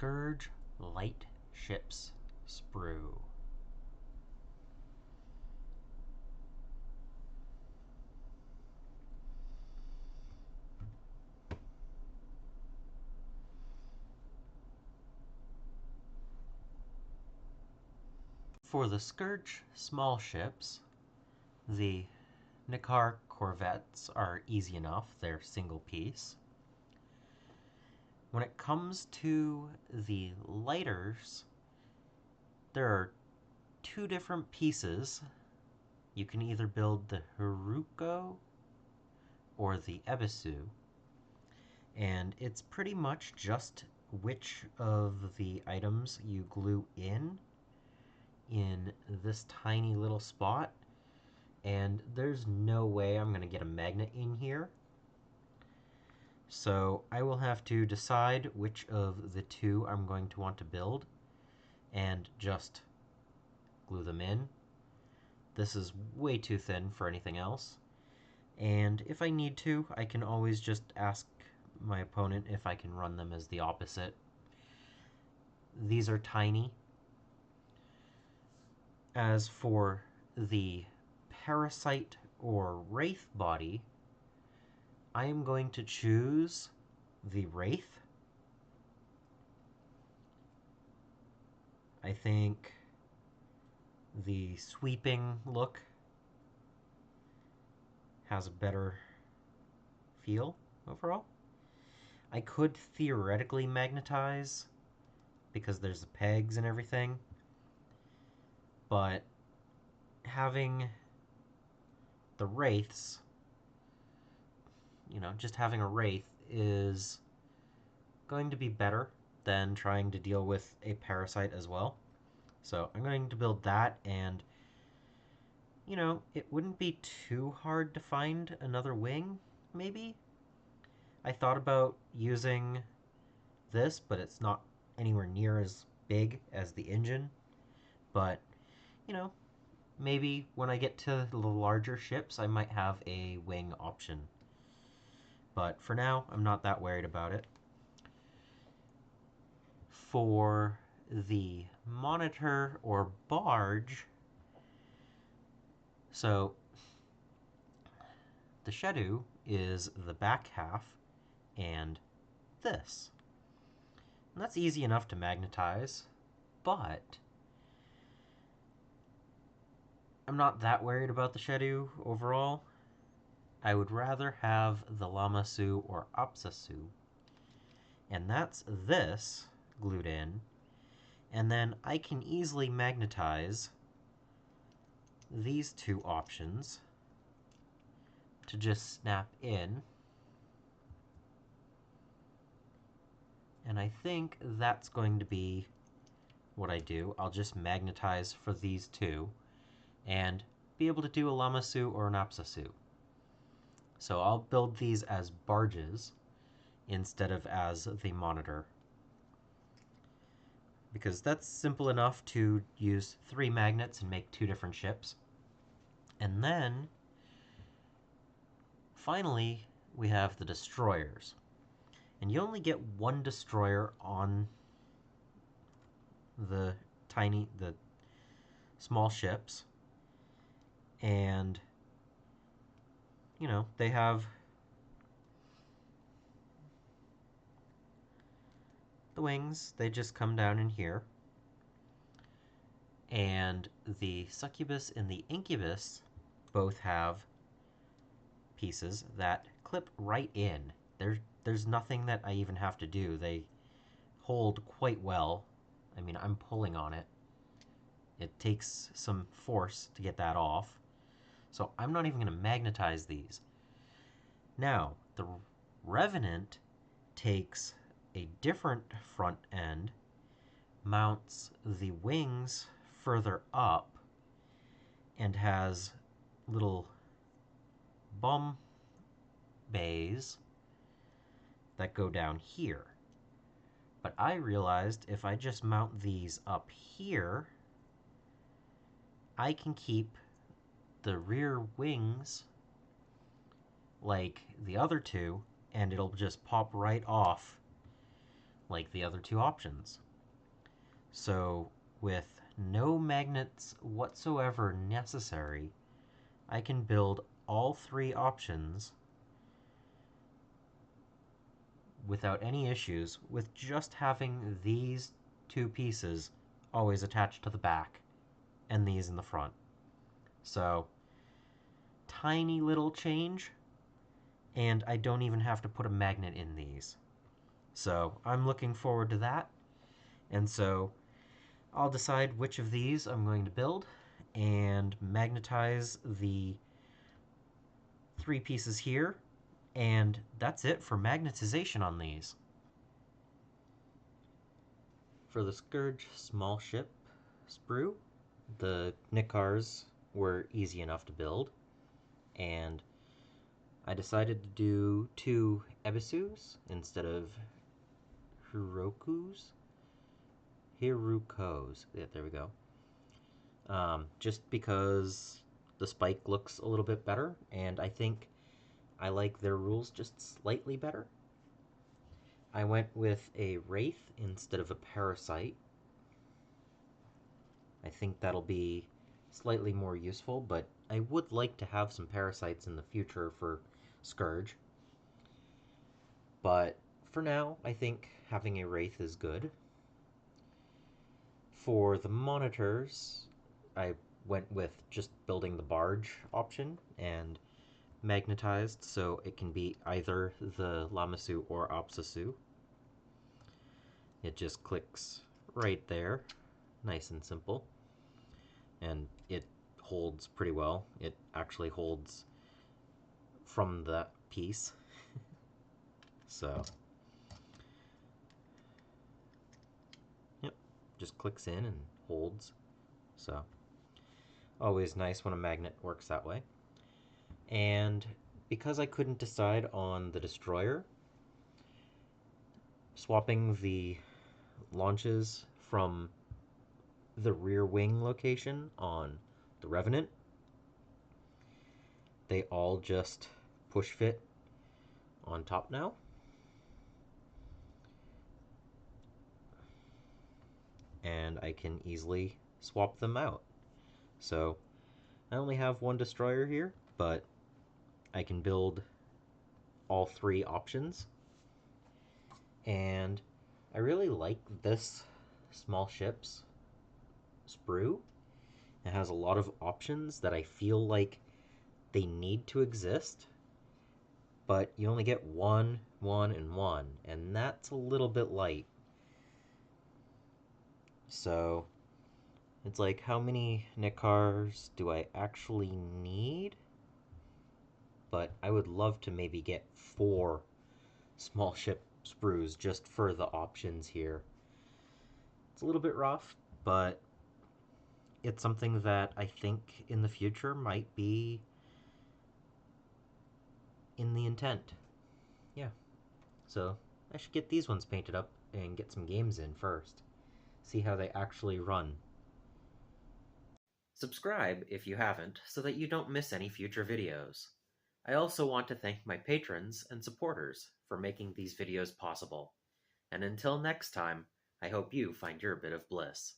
Scourge light ships sprue. For the Scourge small ships, the Nikar corvettes are easy enough, they're single piece. When it comes to the lighters, there are two different pieces. You can either build the Haruko or the Ebisu, and it's pretty much just which of the items you glue in this tiny little spot, and there's no way I'm going to get a magnet in here. So I will have to decide which of the two I'm going to want to build and just glue them in. This is way too thin for anything else. And if I need to, I can always just ask my opponent if I can run them as the opposite. These are tiny. As for the Parasite or Wraith body, I am going to choose the Wraith. I think the sweeping look has a better feel overall. I could theoretically magnetize because there's the pegs and everything, but having the Wraiths, just having a Wraith is going to be better than trying to deal with a Parasite as well. So I'm going to build that, and it wouldn't be too hard to find another wing, maybe? I thought about using this, but it's not anywhere near as big as the engine. But, maybe when I get to the larger ships, I might have a wing option. But for now, I'm not that worried about it. For the monitor or barge, so the Shadow is the back half, and this. And that's easy enough to magnetize, but I'm not that worried about the Shadow overall. I would rather have the Lamasu or Apsasu, and that's this glued in, and then I can easily magnetize these two options to just snap in, and I think that's going to be what I do. I'll just magnetize for these two and be able to do a Lamasu or an Apsasu. So I'll build these as barges instead of as the monitor, because that's simple enough to use 3 magnets and make 2 different ships. And then finally we have the destroyers, and you only get 1 destroyer on the small ships, and they have the wings. They just come down in here, and the Succubus and the Incubus both have pieces that clip right in. There's nothing that I even have to do. They hold quite well. I mean, I'm pulling on it. It takes some force to get that off. So I'm not even going to magnetize these. Now, the Revenant takes a different front end, mounts the wings further up, and has little bomb bays that go down here. But I realized if I just mount these up here, I can keep the rear wings like the other two, and it'll just pop right off like the other two options. So, with no magnets whatsoever necessary, I can build all three options without any issues with just having these two pieces always attached to the back and these in the front. So, tiny little change, and I don't even have to put a magnet in these. So, I'm looking forward to that. And so, I'll decide which of these I'm going to build and magnetize the three pieces here, and that's it for magnetization on these. For the Scourge small ship sprue, the Nikars were easy enough to build, and I decided to do 2 Ebisus instead of Hirokos. Yeah, there we go. Just because the spike looks a little bit better, and I think I like their rules just slightly better. I went with a Wraith instead of a Parasite. I think that'll be slightly more useful, but I would like to have some Parasites in the future for Scourge. But for now, I think having a Wraith is good. For the monitors, I went with just building the barge option and magnetized so it can be either the Lamasu or Apsasu. It just clicks right there, nice and simple, and it holds pretty well. It actually holds from the piece. So, yep, just clicks in and holds. So, always nice when a magnet works that way. And because I couldn't decide on the destroyer, swapping the launches from the rear wing location on the Revenant, they all just push fit on top now. And I can easily swap them out. So I only have one destroyer here, but I can build all three options. And I really like this small ships sprue. It has a lot of options that I feel like they need to exist, but you only get one, and one, and that's a little bit light. So it's like, how many Nikars do I actually need? But I would love to maybe get 4 small ship sprues just for the options here. It's a little bit rough, but it's something that I think in the future might be in the intent. Yeah. So I should get these ones painted up and get some games in first. See how they actually run. Subscribe if you haven't so that you don't miss any future videos. I also want to thank my patrons and supporters for making these videos possible. And until next time, I hope you find your bit of bliss.